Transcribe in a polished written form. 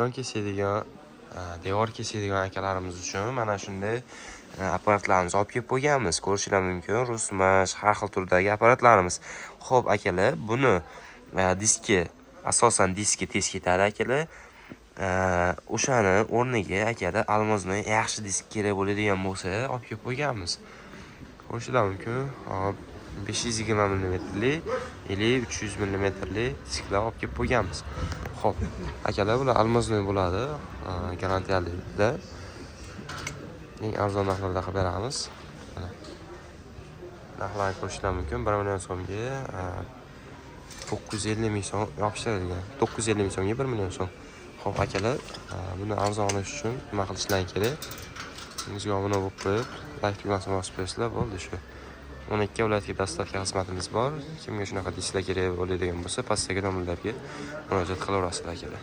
beton kesadigan, devor kesadigan akalarimiz uchun mana shunday apparatlarimizni olib kelib qo'yganmiz. Ko'rishingiz mumkin, rusmash, har xil turdagi apparatlarimiz. Xo'p, akalar, buni diski, asosan diski tez ketadi akalar. O'shani o'rniga akalar almoznoy yaxshi disk kerak bo'ladigan bo'lsa, olib kelib qo'yganmiz. Ko'rishingiz mumkin. Hop, 520 mm ili 300 mm disklar olib kelib qo'yganmiz. Xo'p, akalar, bular almoznoy bo'ladi, garantiyalida. Eng arzon narxlarda qilib beramiz. Mana narxlarni ko'rishingiz mumkin. 1 million so'mga 950 ming so'm yopishtirilgan. 950 ming so'mga 1 million so'm. Xo'p, akalar, buni arzonlash uchun nima qilishlar kerak? Bizga obuna bo'lib qo'yib, like tugmasini bosib qo'ysizlar, bo'ldi shu. 12 viloyatga dostavka xizmatimiz bor. Kimga shunaqa disklar kerak bo'ladigan bo'lsa, pastdagi nomerlarga murojaat qilaverasizlar akalar.